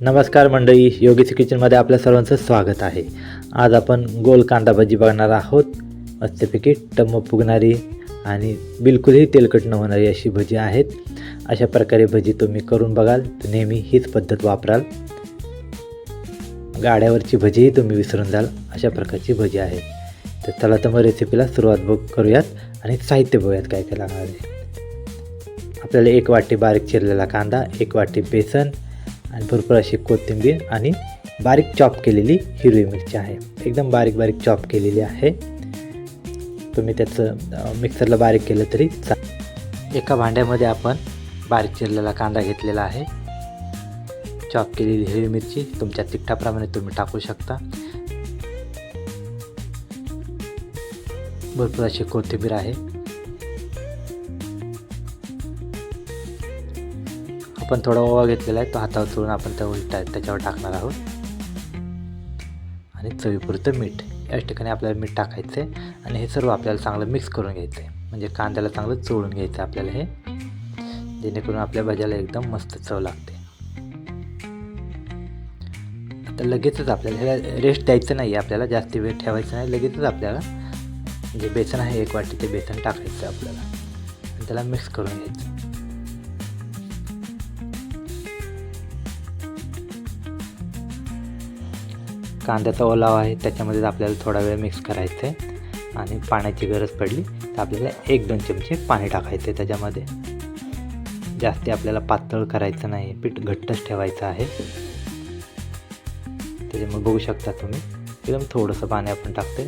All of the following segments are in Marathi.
नमस्कार मंडळी, योगीची किचनमध्ये आपल्या सर्वांचं स्वागत आहे। आज आपण गोल कांदा भजी बनवणार आहोत। मस्तपैकी टम्म फुगणारी आणि बिलकुलही तेलकट न होणारी अशी भजी आहेत। अशा प्रकारे भजी तुम्ही करून बघाल तर नेहमी हीच पद्धत वापराल। गाड्यावरची भजीही तुम्ही विसरून जाल अशा प्रकारची भजी आहे। तर चला तर मग रेसिपीला सुरुवात करूयात आणि साहित्य बघूयात काय काय लागणार आहे। आपल्याला 1 वाटी बारीक चिरलेला कांदा, 1 वाटी बेसन आणि भरपूर अशी कोथिंबीर आणि बारीक चॉप केलेली हिरवी मिरची आहे। एकदम बारीक बारीक चॉप केलेली आहे। तुम्ही त्याचं मिक्सरला बारीक केलं तरी चालेल। एका भांड्यामध्ये आपण बारीक चिरलेला कांदा घेतलेला आहे, चॉप केलेली हिरवी मिरची तुमच्या तिखटाप्रमाणे तुम्ही टाकू शकता, भरपूर अशी कोथिंबीर आहे। आपण थोडा ओवा घेतलेला आहे, तो हातावर चोळून आपण त्याच्यावर टाकणार आहोत आणि चवीपुरतं मीठ। याच ठिकाणी आपल्याला मीठ टाकायचं आहे आणि हे सर्व आपल्याला चांगलं मिक्स करून घ्यायचं आहे, म्हणजे कांद्याला चांगलं चोळून घ्यायचं आपल्याला हे, जेणेकरून आपल्या भाज्याला एकदम मस्त चव लागते। आता लगेचच आपल्याला ह्याला रेस्ट द्यायचं नाही, आपल्याला जास्त वेळ ठेवायचं नाही। लगेचच आपल्याला जे बेसन आहे 1 वाटी ते बेसन टाकायचं आपल्याला आणि त्याला मिक्स करून घ्यायचं। कांद्याचा ओलावा आहे त्याच्यामध्ये आपल्याला थोडा वेळ मिक्स करायचं आहे आणि पाण्याची गरज पडली तर आपल्याला 1-2 चमचे पाणी टाकायचं आहे त्याच्यामध्ये। जास्त आपल्याला पातळ करायचं नाही, पीठ घट्टच ठेवायचं आहे। त्याच्यामुळे बघू शकता तुम्ही एकदम थोडंसं पाणी आपण टाकतोय,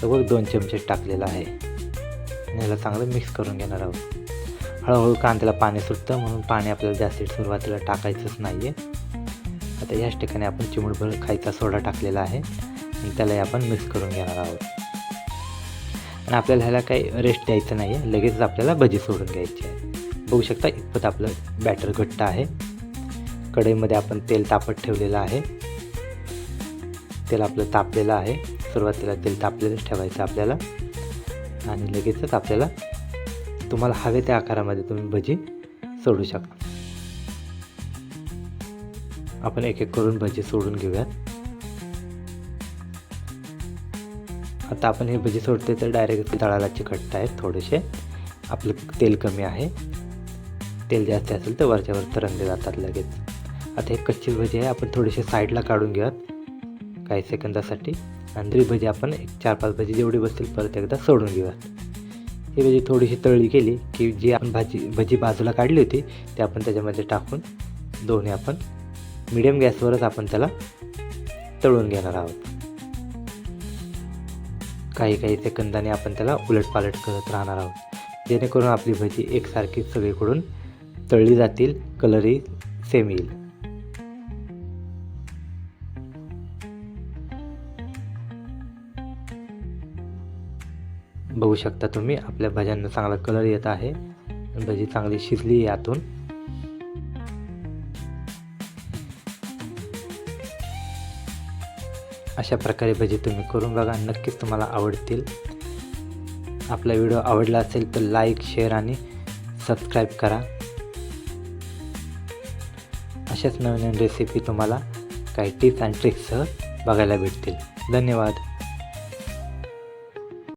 लगभग 2 चमचे टाकलेलं आहे आणि याला चांगलं मिक्स करून घेणार आहोत। हळूहळू कांद्याला पाणी सुटतं म्हणून पाणी आपल्याला जास्त सुरुवातीला टाकायचंच नाही आहे। आता याच ठिकाणी आपण चिमूटभर खायचा सोडा टाकलेला आहे आणि त्यालाही आपण मिक्स करून घेणार आहोत। आणि आपल्याला ह्याला काही रेस्ट द्यायचं नाही आहे, लगेच आपल्याला भजी सोडून घ्यायची आहे। बघू शकता इतपत आपलं बॅटर घट्ट आहे। कढईमध्ये आपण तेल तापत ठेवलेलं आहे, तेल आपलं तापलेलं आहे। सुरुवातीला तेल तापलेलंच ठेवायचं आपल्याला आणि लगेचच आपल्याला तुम्हाला हवे त्या आकारामध्ये तुम्ही भजी सोडू शकता। आपण एक एक करून भजी सोडून घेऊयात। आता आपण हे भजी सोडते तर डायरेक्ट तळाला चिकटत आहे, थोडेसे आपलं तेल कमी आहे। तेल जास्त असेल तर वरच्यावर तरंगले जातात लगेच। आता हे कच्ची भजी आहे, आपण थोडीशी साईडला काढून घेऊयात काही सेकंदासाठी आणि दुसरी भजी आपण 4-5 भजी जेवढी बसतील परत एकदा सोडून घेऊयात। ही भजी थोडीशी तळली गेली की जी आपण भजी बाजूला काढली होती ती आपण त्याच्यामध्ये टाकून दोन्ही आपण मीडियम गॅसवरच आपण त्याला तळून घेणार आहोत। काही सेकंदाने आपण त्याला उलटपालट करत राहणार आहोत, जेणेकरून आपली भजी एकसारखी सगळीकडून तळली जातील, कलरही सेम येईल। बघू शकता तुम्ही आपल्या भाज्यांना चांगला कलर येत आहे, भजी चांगली शिजली आहे आतून। अशा प्रकारे भजी तुम्ही करून बघा, नक्कीच तुम्हाला आवडतील। आपला व्हिडिओ आवडला असेल तर लाईक, शेअर आणि सबस्क्राईब करा। अशाच नवीन रेसिपी तुम्हाला काही टिप्स आणि ट्रिक्ससह बघायला भेटतील। धन्यवाद।